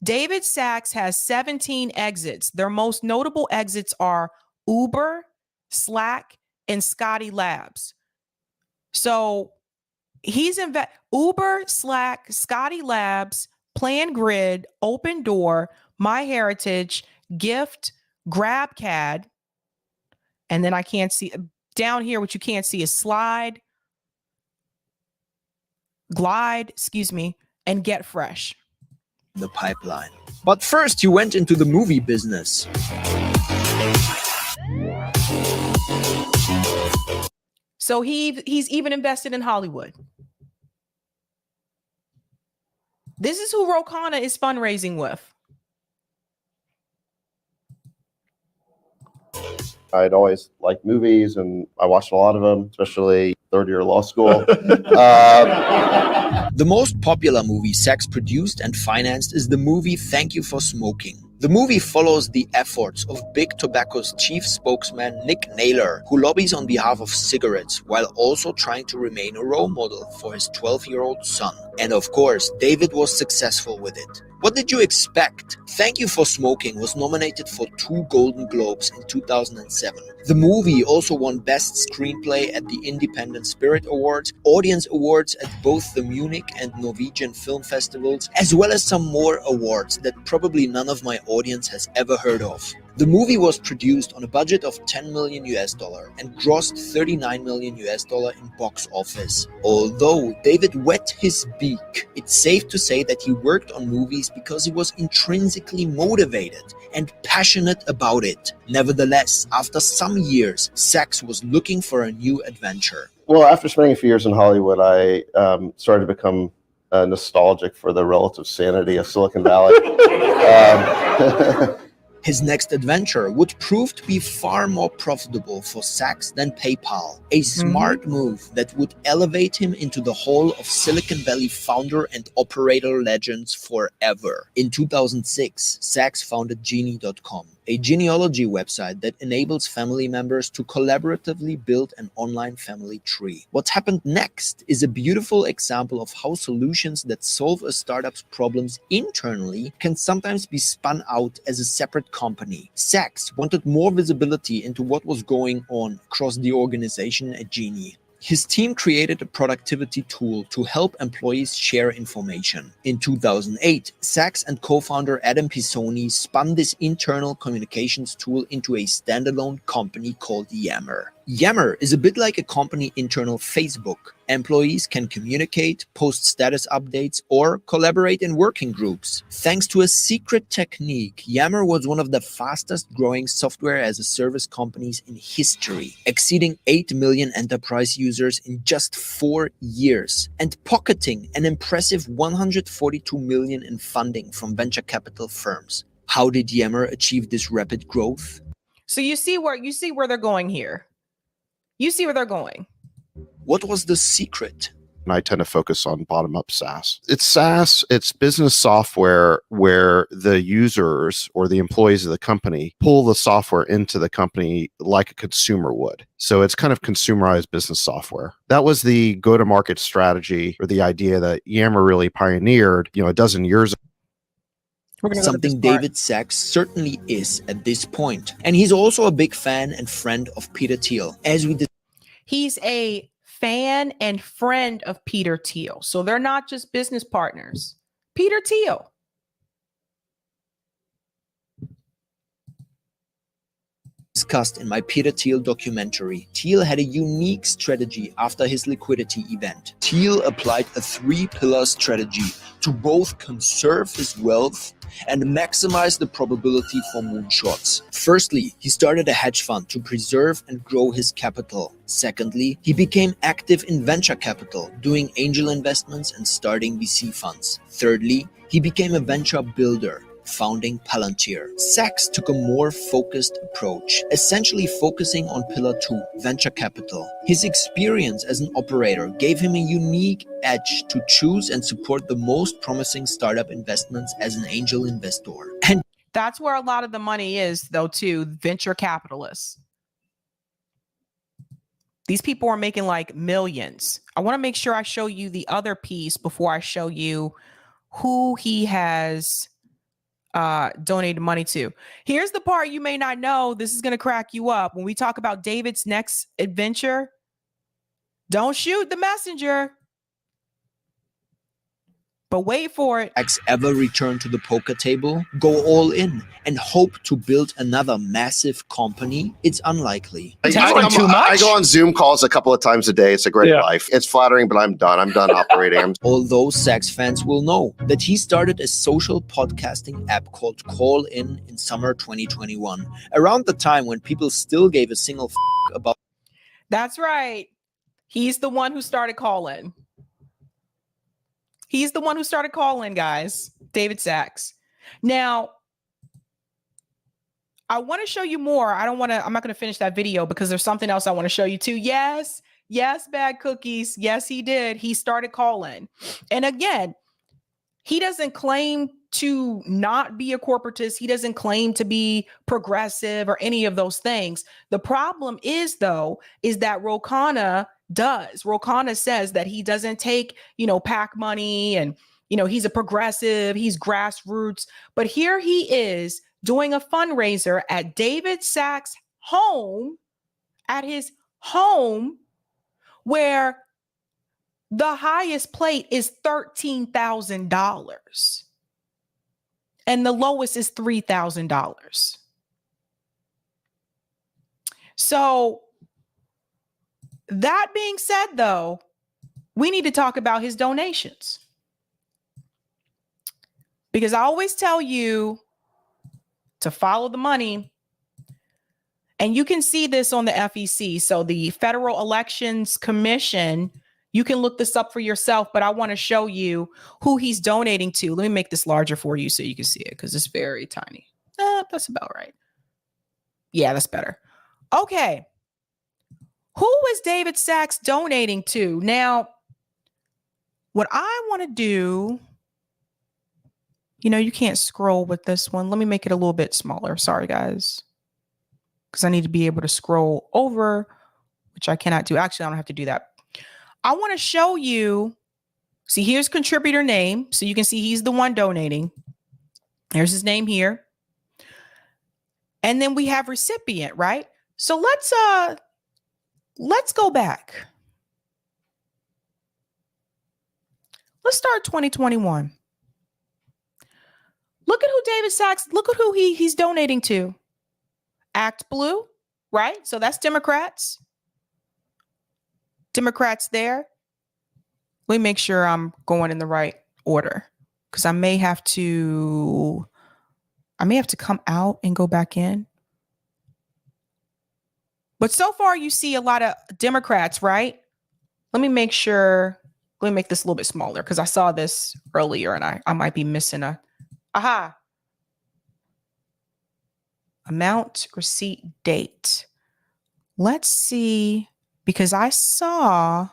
David Sachs has 17 exits. Their most notable exits are Uber, Slack, and Scotty Labs. So he's Uber, Slack, Scotty Labs, PlanGrid, Open Door, MyHeritage, Gift, GrabCAD, and then I can't see down here. What you can't see is Glide, and Get Fresh. The pipeline. But first, he went into the movie business. So he's even invested in Hollywood. This is who Khanna is fundraising with. I'd always liked movies, and I watched a lot of them, especially third year law school. The most popular movie Sachs produced and financed is the movie Thank You for Smoking. The movie follows the efforts of Big Tobacco's chief spokesman Nick Naylor, who lobbies on behalf of cigarettes while also trying to remain a role model for his 12-year-old son. And of course, David was successful with it. What did you expect? Thank You for Smoking was nominated for 2 Golden Globes in 2007. The movie also won Best Screenplay at the Independent Spirit Awards, Audience Awards at both the Munich and Norwegian film festivals, as well as some more awards that probably none of my audience has ever heard of. The movie was produced on a budget of $10 million and grossed $39 million in box office. Although David wet his beak, it's safe to say that he worked on movies because he was intrinsically motivated and passionate about it. Nevertheless, after some years, Sachs was looking for a new adventure. Well, after spending a few years in Hollywood, I started to become nostalgic for the relative sanity of Silicon Valley. His next adventure would prove to be far more profitable for Sachs than PayPal, a smart move that would elevate him into the Hall of Silicon Valley founder and operator legends forever. In 2006, Sachs founded Genie.com, a genealogy website that enables family members to collaboratively build an online family tree. What happened next is a beautiful example of how solutions that solve a startup's problems internally can sometimes be spun out as a separate company. Sachs wanted more visibility into what was going on across the organization at Genie. His team created a productivity tool to help employees share information. In 2008, Sachs and co-founder Adam Pisoni spun this internal communications tool into a standalone company called Yammer. Yammer is a bit like a company internal Facebook. Employees can communicate, post status updates, or collaborate in working groups. Thanks to a secret technique, Yammer was one of the fastest growing software as a service companies in history, exceeding 8 million enterprise users in just 4 years, and pocketing an impressive 142 million in funding from venture capital firms. How did Yammer achieve this rapid growth? So you see where they're going here. You see where they're going. What was the secret? And I tend to focus on bottom-up SaaS. It's SaaS, it's business software where the users or the employees of the company pull the software into the company like a consumer would. So it's kind of consumerized business software. That was the go-to-market strategy or the idea that Yammer really pioneered, a dozen years ago. Something David Sachs certainly is at this point. And he's also a big fan and friend of Peter Thiel. He's a fan and friend of Peter Thiel. So they're not just business partners. Peter Thiel. discussed in my Peter Thiel documentary, Thiel had a unique strategy after his liquidity event. Thiel applied a 3-pillar strategy to both conserve his wealth and maximize the probability for moonshots. Firstly, he started a hedge fund to preserve and grow his capital. Secondly, he became active in venture capital, doing angel investments and starting VC funds. Thirdly, he became a venture builder, founding Palantir. Sachs took a more focused approach, essentially focusing on Pillar 2, venture capital. His experience as an operator gave him a unique edge to choose and support the most promising startup investments as an angel investor. And that's where a lot of the money is, though, too, venture capitalists. These people are making like millions. I want to make sure I show you the other piece before I show you who he has donated money to. Here's the part you may not know. This is going to crack you up. When we talk about David's next adventure, don't shoot the messenger. But wait for it. Sachs ever return to the poker table, go all in, and hope to build another massive company? It's unlikely. I go on Zoom calls a couple of times a day. It's a great life. It's flattering, but I'm done. I'm done operating. Although Sachs fans will know that he started a social podcasting app called Call In summer 2021, around the time when people still gave a single about. That's right. He's the one who started Call In. He's the one who started Call In, guys. David Sachs. Now, I want to show you more. I'm not going to finish that video because there's something else I want to show you too. Yes, Bad Cookies. Yes, he did. He started Call In. And again, he doesn't claim to not be a corporatist. He doesn't claim to be progressive or any of those things. The problem is, though, is that Ro Khanna does. Ro Khanna says that he doesn't take, PAC money and, he's a progressive, he's grassroots. But here he is doing a fundraiser at David Sachs' home, at his home, where the highest plate is $13,000 and the lowest is $3,000. So that being said, though, we need to talk about his donations. Because I always tell you to follow the money. And you can see this on the FEC. So the Federal Elections Commission, you can look this up for yourself, but I want to show you who he's donating to. Let me make this larger for you so you can see it because it's very tiny. That's about right. Yeah, that's better. Okay. Who is David Sachs donating to? Now, what I want to do, you can't scroll with this one. Let me make it a little bit smaller. Sorry, guys. Because I need to be able to scroll over, which I cannot do. Actually, I don't have to do that. I want to show you. See, here's contributor name. So you can see he's the one donating. There's his name here. And then we have recipient, right? So let's go back. Let's start 2021. Look at who David Sachs, look at who he's donating to. Act Blue, right? So that's Democrats. Democrats there. Let me make sure I'm going in the right order because I may have to come out and go back in. But so far you see a lot of Democrats, right? Let me make sure, let me make this a little bit smaller because I saw this earlier and I might be missing amount, receipt, date. Let's see, because I saw,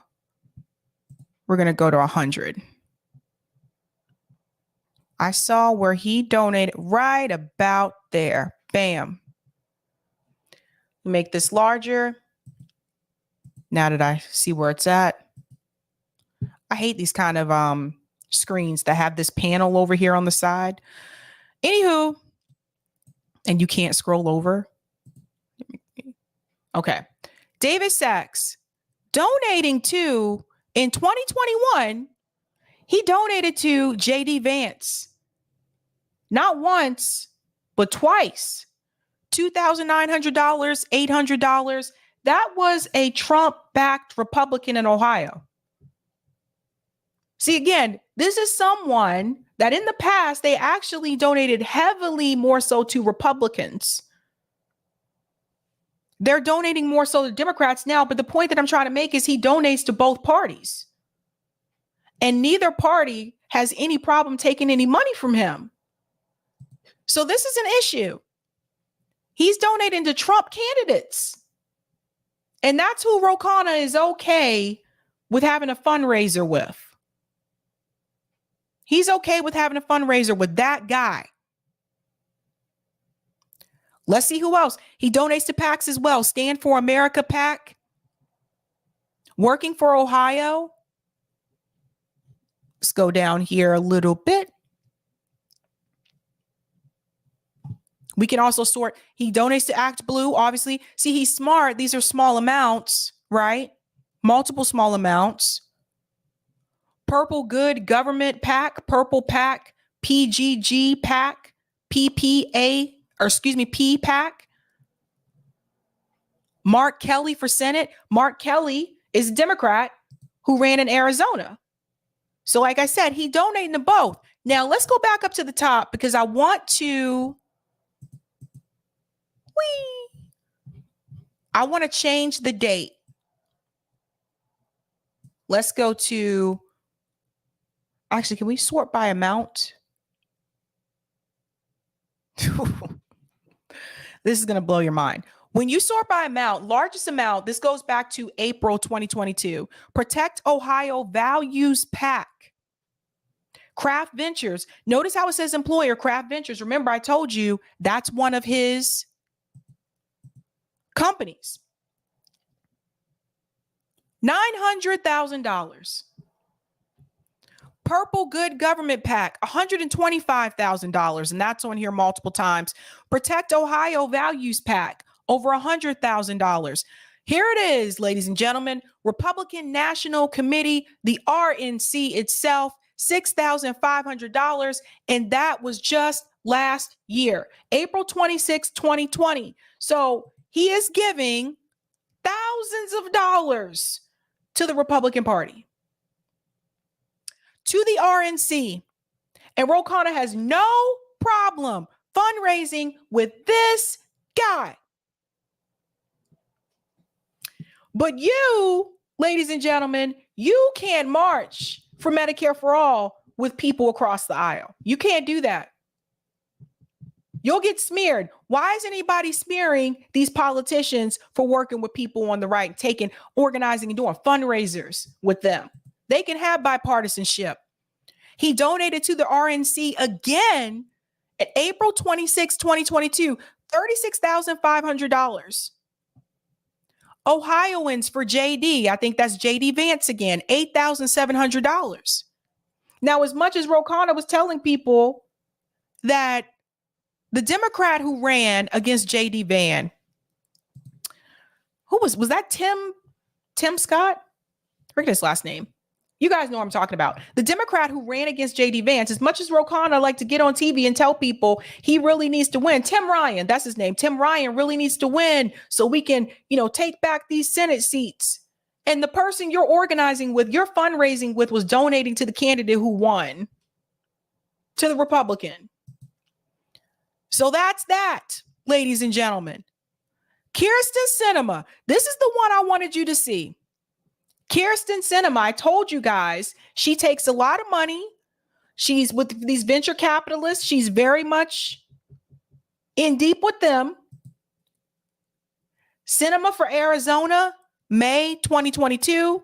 we're going to go to 100. I saw where he donated right about there. Bam. Make this larger. Now that I see where it's at. I hate these kind of screens that have this panel over here on the side. Anywho, and you can't scroll over. Okay. David Sachs donating to, in 2021, he donated to JD Vance. Not once, but twice. $2,900, $800. That was a Trump-backed Republican in Ohio. See, again, this is someone that in the past, they actually donated heavily more so to Republicans. They're donating more so to Democrats now, but the point that I'm trying to make is he donates to both parties. And neither party has any problem taking any money from him. So this is an issue. He's donating to Trump candidates. And that's who Ro Khanna is okay with having a fundraiser with. He's okay with having a fundraiser with that guy. Let's see who else. He donates to PACs as well. Stand for America PAC. Working for Ohio. Let's go down here a little bit. We can also sort. He donates to Act Blue, obviously. See, he's smart. These are small amounts, right? Multiple small amounts. Purple Good Government PAC, Purple PAC, PGG PAC, PPA, or excuse me, PPAC. Mark Kelly for Senate. Mark Kelly is a Democrat who ran in Arizona. So like I said, he donated to both. Now let's go back up to the top because I want to change the date. Let's go to, actually, can we sort by amount? This is going to blow your mind. When you sort by amount, largest amount, this goes back to April 2022. Protect Ohio Values PAC. Craft Ventures. Notice how it says employer, Craft Ventures. Remember, I told you that's one of his companies. $900,000. Purple Good Government PAC, $125,000. And that's on here multiple times. Protect Ohio Values PAC, over $100,000. Here it is, ladies and gentlemen. Republican National Committee, the RNC itself, $6,500. And that was just last year, April 26, 2020. So he is giving thousands of dollars to the Republican Party, to the RNC. And Ro Khanna has no problem fundraising with this guy. But you, ladies and gentlemen, you can't march for Medicare for all with people across the aisle. You can't do that. You'll get smeared. Why is anybody smearing these politicians for working with people on the right, organizing and doing fundraisers with them? They can have bipartisanship. He donated to the RNC again at April 26, 2022, $36,500. Ohioans for JD, I think that's JD Vance again, $8,700. Now, as much as Ro Khanna was telling people that the Democrat who ran against JD Vance, who was that Tim Scott? I forget his last name. You guys know what I'm talking about. The Democrat who ran against JD Vance, as much as Ro Khanna liked to get on TV and tell people he really needs to win. Tim Ryan, that's his name. Tim Ryan really needs to win so we can, take back these Senate seats. And the person you're organizing with, you're fundraising with, was donating to the candidate who won, to the Republican. So that's that, ladies and gentlemen. Kyrsten Sinema, this is the one I wanted you to see. Kyrsten Sinema, I told you guys, she takes a lot of money. She's with these venture capitalists. She's very much in deep with them. Sinema for Arizona, May 2022,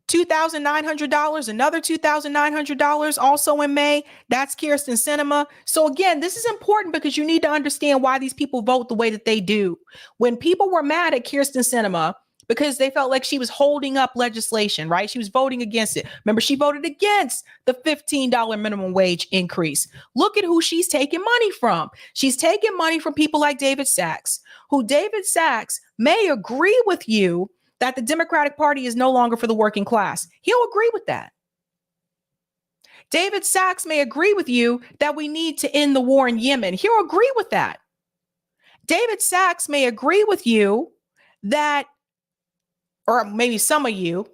$2,900, another $2,900 also in May. That's Kyrsten Sinema. So again, this is important because you need to understand why these people vote the way that they do. When people were mad at Kyrsten Sinema because they felt like she was holding up legislation, right? She was voting against it. Remember, she voted against the $15 minimum wage increase. Look at who she's taking money from. She's taking money from people like David Sachs, who David Sachs may agree with you that the Democratic Party is no longer for the working class. He'll agree with that. David Sachs may agree with you that we need to end the war in Yemen. He'll agree with that. David Sachs may agree with you that, or maybe some of you,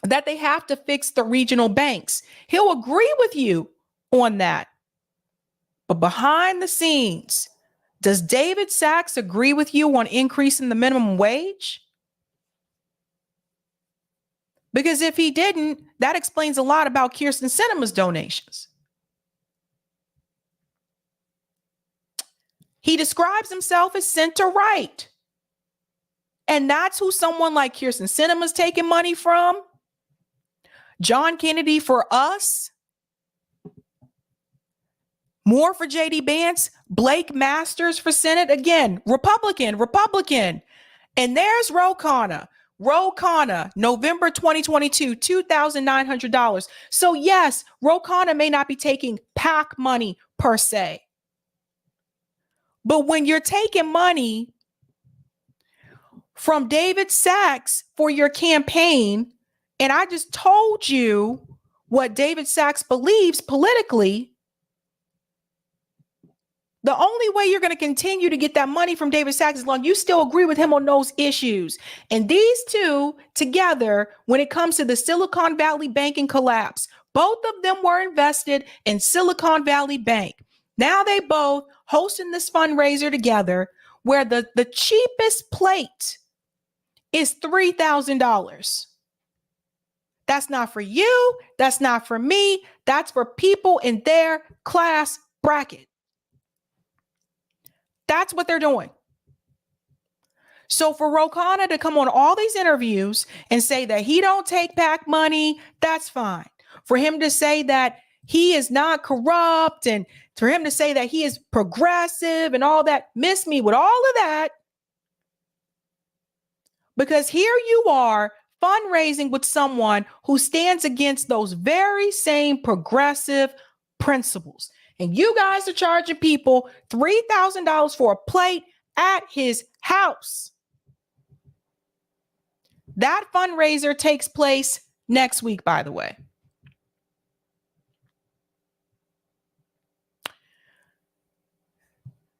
that they have to fix the regional banks. He'll agree with you on that. But behind the scenes, does David Sachs agree with you on increasing the minimum wage? Because if he didn't, that explains a lot about Kyrsten Sinema's donations. He describes himself as center-right. And that's who someone like Kyrsten Sinema's taking money from. John Kennedy for us. More for J.D. Vance. Blake Masters for Senate. Again, Republican. And there's Ro Khanna. November 2022, $2,900. So yes, Ro Khanna may not be taking PAC money per se. But when you're taking money from David Sachs for your campaign, and I just told you what David Sachs believes politically, the only way you're going to continue to get that money from David Sachs is long you still agree with him on those issues. And these two together, when it comes to the Silicon Valley banking collapse, both of them were invested in Silicon Valley Bank. Now they both hosting this fundraiser together where the cheapest plate is $3,000. That's not for you. That's not for me. That's for people in their class bracket. That's what they're doing. So for Ro Khanna to come on all these interviews and say that he don't take PAC money, that's fine. For him to say that he is not corrupt and for him to say that he is progressive and all that, miss me with all of that. Because here you are fundraising with someone who stands against those very same progressive principles. And you guys are charging people $3,000 for a plate at his house. That fundraiser takes place next week, by the way.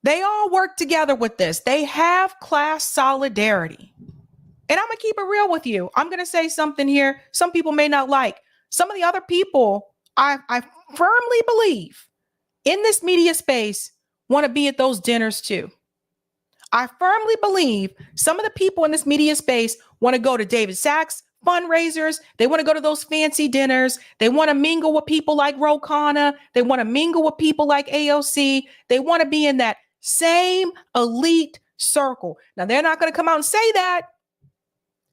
They all work together with this. They have class solidarity. And I'm going to keep it real with you. I'm going to say something here some people may not like. Some of the other people I firmly believe in this media space want to be at those dinners too. I firmly believe some of the people in this media space want to go to David Sachs fundraisers. They want to go to those fancy dinners. They want to mingle with people like Ro Khanna. They want to mingle with people like AOC. They want to be in that same elite circle. Now, they're not going to come out and say that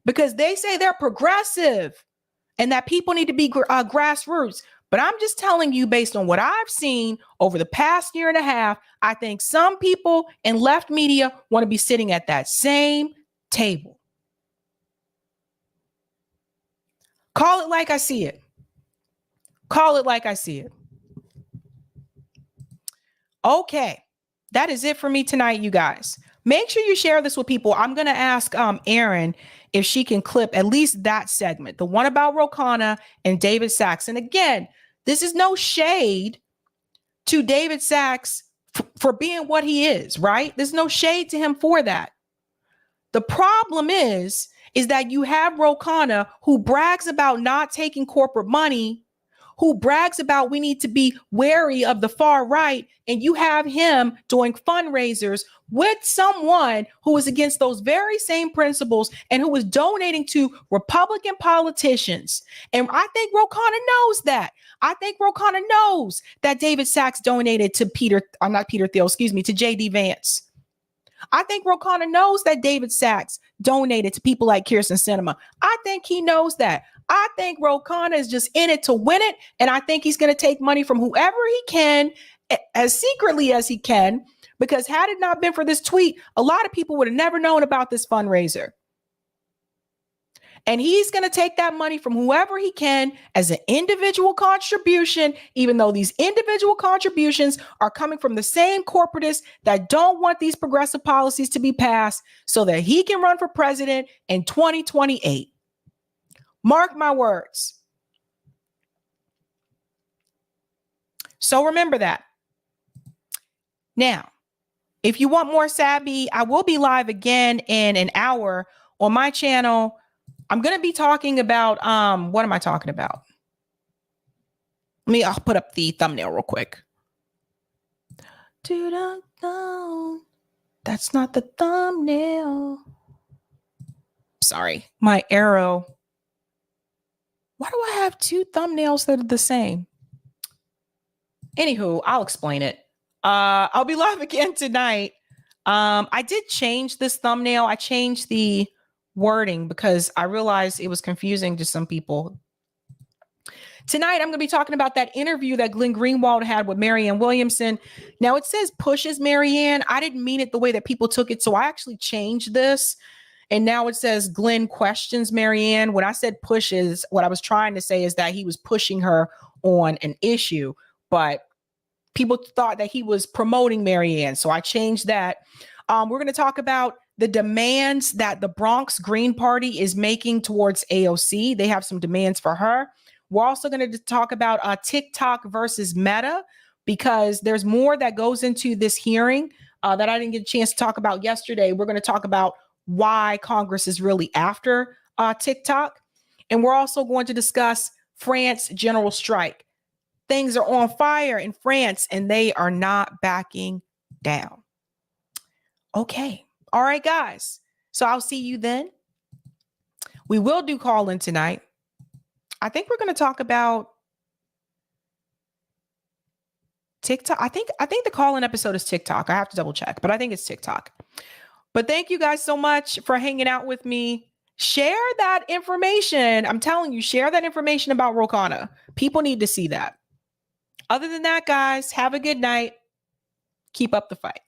because they say they're progressive and that people need to be grassroots. But I'm just telling you, based on what I've seen over the past year and a half, I think some people in left media want to be sitting at that same table. Call it like I see it. Call it like I see it. Okay, that is it for me tonight, you guys. Make sure you share this with people. I'm going to ask Erin if she can clip at least that segment, the one about Ro Khanna and David Sachs. And again, this is no shade to David Sachs for being what he is, right? There's no shade to him for that. The problem is that you have Ro Khanna who brags about not taking corporate money, who brags about we need to be wary of the far right, and you have him doing fundraisers with someone who is against those very same principles and who is donating to Republican politicians. And I think Ro Khanna knows that. I think Ro Khanna knows that David Sachs donated to to J.D. Vance. I think Ro Khanna knows that David Sachs donated to people like Kyrsten Sinema. I think he knows that. I think Ro Khanna is just in it to win it. And I think he's going to take money from whoever he can, as secretly as he can, because had it not been for this tweet, a lot of people would have never known about this fundraiser. And he's going to take that money from whoever he can as an individual contribution, even though these individual contributions are coming from the same corporatists that don't want these progressive policies to be passed so that he can run for president in 2028. Mark my words. So remember that. Now, If you want more Sabby, I will be live again in an hour on my channel. I'm going to be talking about, what am I talking about? I'll put up the thumbnail real quick. That's not the thumbnail. Sorry, my arrow. Why do I have two thumbnails that are the same? Anywho, I'll explain it. I'll be live again tonight. I did change this thumbnail. I changed the wording because I realized it was confusing to some people. Tonight, I'm going to be talking about that interview that Glenn Greenwald had with Marianne Williamson. Now, it says pushes Marianne. I didn't mean it the way that people took it, so I actually changed this. And now it says Glenn questions Marianne. When I said pushes, what I was trying to say is that he was pushing her on an issue, but people thought that he was promoting Marianne. So I changed that. We're going to talk about the demands that the Bronx Green Party is making towards AOC. They have some demands for her. We're also going to talk about TikTok versus Meta, because there's more that goes into this hearing that I didn't get a chance to talk about yesterday. We're going to talk about why Congress is really after TikTok. And we're also going to discuss France general strike. Things are on fire in France and they are not backing down. Okay. All right, guys. So I'll see you then. We will do call in tonight. I think we're going to talk about TikTok. I think the call-in episode is TikTok. I have to double check, but I think it's TikTok. But thank you guys so much for hanging out with me. Share that information. I'm telling you, share that information about Ro Khanna. People need to see that. Other than that, guys, have a good night. Keep up the fight.